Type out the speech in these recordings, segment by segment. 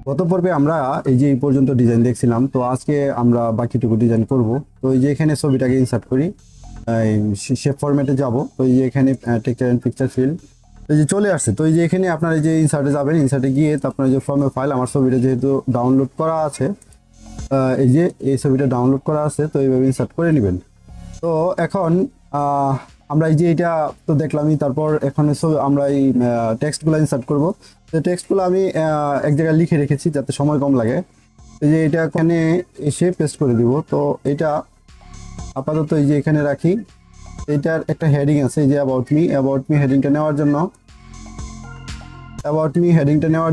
গত পর্বে আমরা এই যে এই পর্যন্ত ডিজাইন দেখছিলাম, তো আজকে আমরা বাকিটুকু ডিজাইন করব। তো এই যে এখানে ছবিটাকে ইনসার্ট করি, শেপ ফরম্যাটে যাব। তো এই যে এখানে টেক্সচার এন্ড পিকচার ফিল, এই যে চলে আসছে। তো এই যে এখানে আপনার এই যে ইনসার্টে যাবেন, ইনসার্টে গিয়ে তারপরে যে ফর্মে ফাইল, আমার ছবিটা যেহেতু ডাউনলোড করা আছে, এই যে এই ছবিটা ডাউনলোড করা আছে, তো এইভাবে ইনসার্ট করে নেবেন। তো এখন আমরা এই যে এটা তো দেখলামই, তারপর এখন আমরা এই টেক্সটগুলো ইনসার্ট করব। তো টেক্সটগুলো আমি এক জায়গায় লিখে রেখেছি যাতে সময় কম লাগে। এই যে এটা এখানে এসে পেস্ট করে দিব। তো এটা আপাতত এই যে এখানে রাখি। এটার একটা হেডিং আছে, এই যে অ্যাবাউট মি হেডিংটা নেওয়ার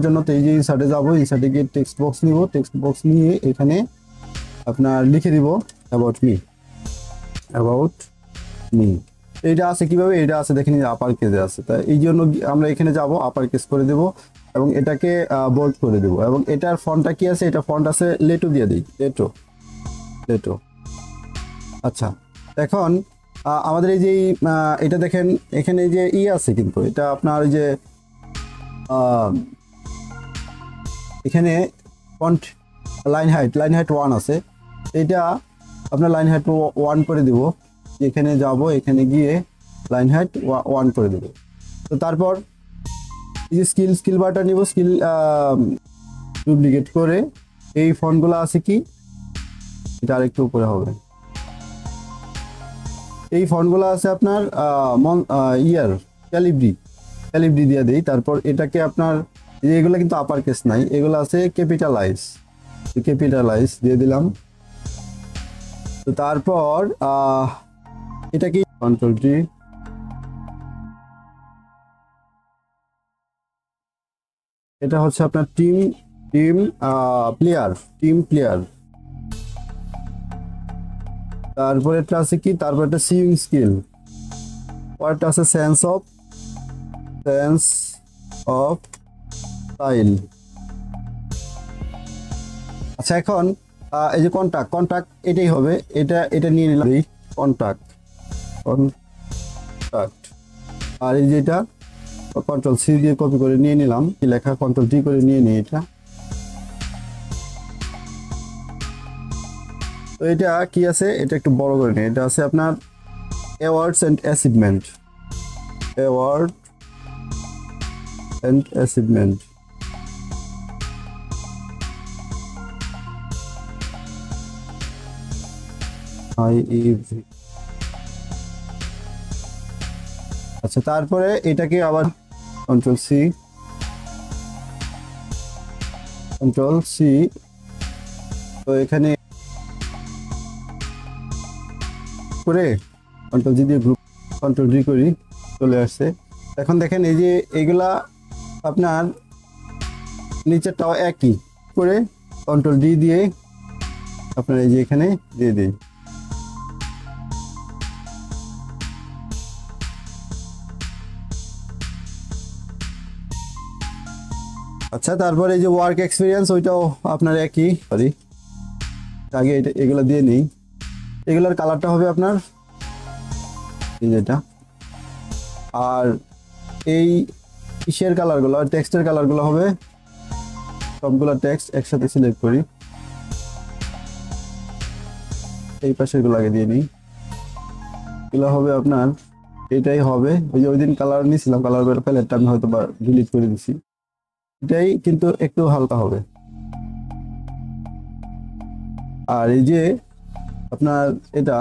জন্য, তো এই যে ইনসার্টে যাবো, ইনসার্টে গিয়ে টেক্সট বক্স নিব, টেক্সট বক্স নিয়ে এখানে আপনার লিখে দিব অ্যাবাউট মি। এইটা আছে কিভাবে, এটা আছে দেখেন আপার কেসে আছে, তাই এই জন্য আমরা এখানে যাব, আপার কেস করে দেব এবং এটাকে বোল্ড করে দেব। এবং এটার ফন্টটা কি আছে, এটা ফন্ট আছে লেটো দিয়ে দিই, লেটো। আচ্ছা, এখন আমাদের এই যে এটা দেখেন এখানে যে আছে, কিন্তু এটা আপনার এই যে এখানে ফন্ট লাইন হাইট 1 আছে, এটা আপনার লাইন হাইট 1 করে দিব। এখানে যাব, এখানে গিয়ে লাইন হাইট 1 করে দেব। তো তারপর এই যে স্কিল বারটা নিব, স্কিল ডুপ্লিকেট করে এই ফন্টগুলো আছে কি, এটা আরেকটু উপরে হবে। এই ফন্টগুলো আছে আপনার ক্যালিব্রি দিয়ে দেই। তারপর এটাকে আপনার এগুলো কিন্তু আপার কেস নাই, এগুলো আছে ক্যাপিটালাইজ দিয়ে দিলাম। তো তারপর এটাকে কন্ট্রোল টি, এটা হচ্ছে আপনার টিম প্লেয়ার। তারপর এটা আছে কি, তারপর একটা সিইং স্কিল, পরটা আছে সেন্স অফ স্টাইল। আচ্ছা, এখন এই যে কন্টাক্ট এটাই হবে, এটা নিয়ে নিলাম, এই কন্টাক্ট। আর এই যে এটা কন্ট্রোল সি দিয়ে কপি করে নিয়ে নিলাম, কি লেখা কন্ট্রোল টি করে নিয়ে নিই এটা। তো এটা কি আছে, এটা একটু বড় করে নিই। এটা আছে আপনার অ্যাওয়ার্ডস এন্ড অ্যাচিভমেন্ট। আচ্ছা, তারপরে এটাকে আবার কন্ট্রোল সি, তো এখানে করে কন্ট্রোল জি দিয়ে কন্ট্রোল ডি করি, চলে আসছে। এখন দেখেন এই যে এইগুলা আপনার নিচেরটাও একই করে কন্ট্রোল ডি দিয়ে আপনার এই যে এখানে দিয়ে দিই। আচ্ছা, তারপরে এই যে ওয়ার্ক এক্সপিরিয়েন্স, ওইটাও আপনার একই, সরি আগে এগুলা দিয়ে নিই। এগুলার কালারটা হবে আপনার এই যেটা, আর এই ইসের কালারগুলো, টেক্সটের কালারগুলো হবে সবগুলো টেক্সট একসাথে সিলেক্ট করি, এই পাশের গুলো আগে দিয়ে নিই। এগুলো হবে আপনার, এটাই হবে ওই যে ওই দিন কালার নিয়েছিলাম, কালার প্যালেটটা আমি হয়তো বা ডিলিট করে দিছি, এটাই কিন্তু একটু হালকা হবে। আর এই যে আপনার এটা,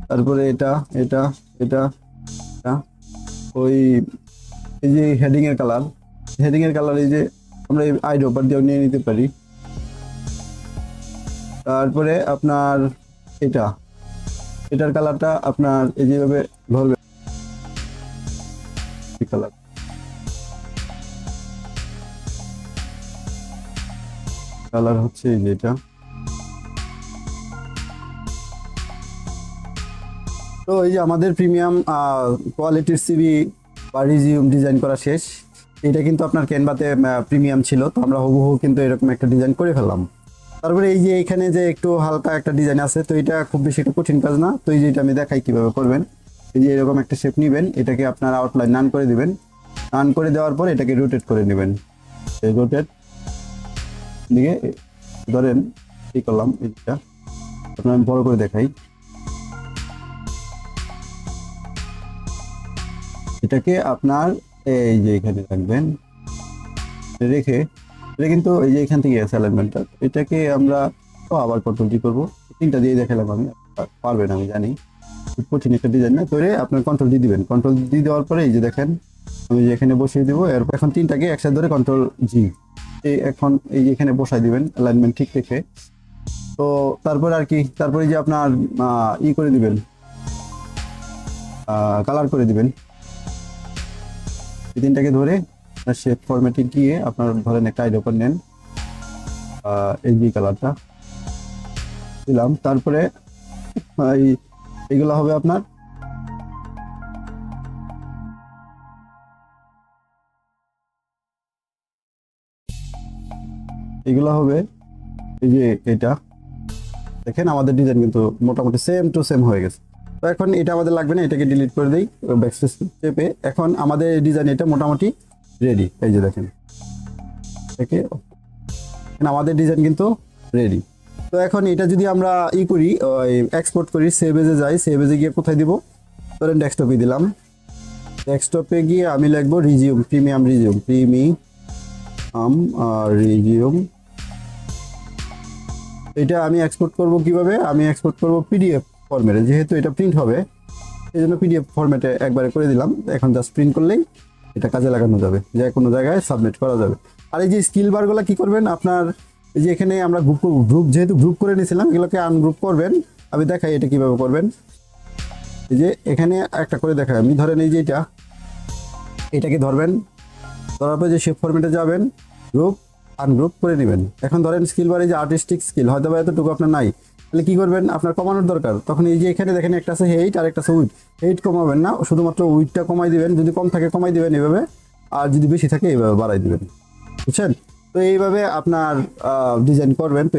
তারপরে এটা এটা এটা ওই এই যে হেডিং এর কালার এই যে আমরা এই আইড্রপার দিয়েও নিয়ে নিতে পারি। তারপরে আপনার এটার কালারটা আপনার এই যেভাবে ধরবে, কালার হচ্ছে এই যে এটা। তো এই যে আমাদের প্রিমিয়াম কোয়ালিটির সিভি বা রিজিউম ডিজাইন করা শেষ। এটা কিন্তু আপনার ক্যানভাতে প্রিমিয়াম ছিল, তো আমরা হুবহু কিন্তু এরকম একটা ডিজাইন করে ফেললাম। তারপরে এই যে এখানে যে একটু হালকা একটা ডিজাইন আছে, তো এটা খুব বেশি একটা কঠিন কাজ না। তো এই যে এটা আমি দেখাই কিভাবে করবেন। এই যে এরকম একটা শেপ নেবেন, এটাকে আপনার আউটলাইন নান করে দিবেন, নান করে দেওয়ার পর এটাকে রোটেট করে নেবেন। রোটেট দিকে ধরেন এই করলাম, এটা আপনার আমি বড় করে দেখাই। এটাকে আপনার এই যে এখানে রাখবেন, রেখে এটা কিন্তু এই যে এখান থেকে আছে অ্যালাইনমেন্টটা, এটাকে আমরা আবার কন্ট্রোল ডি করবো। তিনটা দিয়ে দেখালাম আমি, পারবেন আমি জানি, কঠিন একটা ডিজাইন না। তো আপনার কন্ট্রোল ডি দিবেন, কন্ট্রোল ডি দেওয়ার পরে এই যে দেখেন আমি যে এখানে বসিয়ে দিব। এরপর এখন তিনটাকে একসাথে ধরে কন্ট্রোল জি, এখন এই যে এখানে বসাই দিবেন অ্যালাইনমেন্ট ঠিক রেখে। তো তারপর আর কি, তারপরে যে আপনার ই করে দিবেন, কালার করে দিবেন। এই তিনটাকে ধরে শেপ ফরম্যাটে গিয়ে আপনার ধরেন একটা আইডিয়া করে নেন, এই যে কালারটা দিলাম। তারপরে এইগুলো হবে আপনার এগুলো হবে এই যে এটা দেখেন আমাদের ডিজাইন কিন্তু মোটামুটি সেম টু সেম হয়ে গেছে। তো এখন এটা আমাদের লাগবে না, এটাকে ডিলিট করে দিই ব্যাকস্পেস চেপে। এখন আমাদের ডিজাইন এটা মোটামুটি রেডি, এই যে দেখেন আমাদের ডিজাইন কিন্তু রেডি। তো এখন এটা যদি আমরা ই করি, এক্সপোর্ট করি, সেভ এজে যাই, সেভ এজে গিয়ে কোথায় দিব, ধরেন ডেস্কটপে দিলাম। ডেস্কটপে গিয়ে আমি লিখবো রিজিউম, প্রিমিয়াম রিজিউম, রিজিউম। এটা আমি এক্সপোর্ট করব কিভাবে, আমি এক্সপোর্ট করব পিডিএফ ফরম্যাটে, যেহেতু এটা প্রিন্ট হবে এই জন্য পিডিএফ ফরম্যাটে একবারে করে দিলাম। এখন জাস্ট প্রিন্ট করলেই এটা কাজে লাগানো যাবে, যে কোনো জায়গায় সাবমিট করা যাবে। আর এই যে স্কিল বারগুলো কি করবেন আপনার, এই যে এখানে আমরা গ্রুপ যেহেতু গ্রুপ করে নিয়েছিলাম, এগুলোকে আনগ্রুপ করবেন। আমি দেখাই এটা কিভাবে করবেন। এই যে এখানে একটা করে দেখাই আমি, ধরেন এই যে এটাকে ধরবেন, ধরার পর যে শেপ ফরম্যাটে যাবেন, গ্রুপ আনগ্রুপ করে নেবেন। এখন ধরেন স্কিল বারে যে আর্টিস্টিক স্কিল হয়তো বা এতটুকু আপনার নাই, তাহলে কি করবেন, আপনার কমানোর দরকার। তখন এই যে এখানে দেখেন একটা আছে হেইট আর একটা আছে উইথ। হেইট কমাবেন না, শুধুমাত্র উইথটা কমাই দিবেন, যদি কম থাকে কমাই দিবেন এইভাবে, আর যদি বেশি থাকে এইভাবে বাড়াই দিবেন, বুঝছেন। তো এইভাবে আপনার ডিজাইন করবেন। তো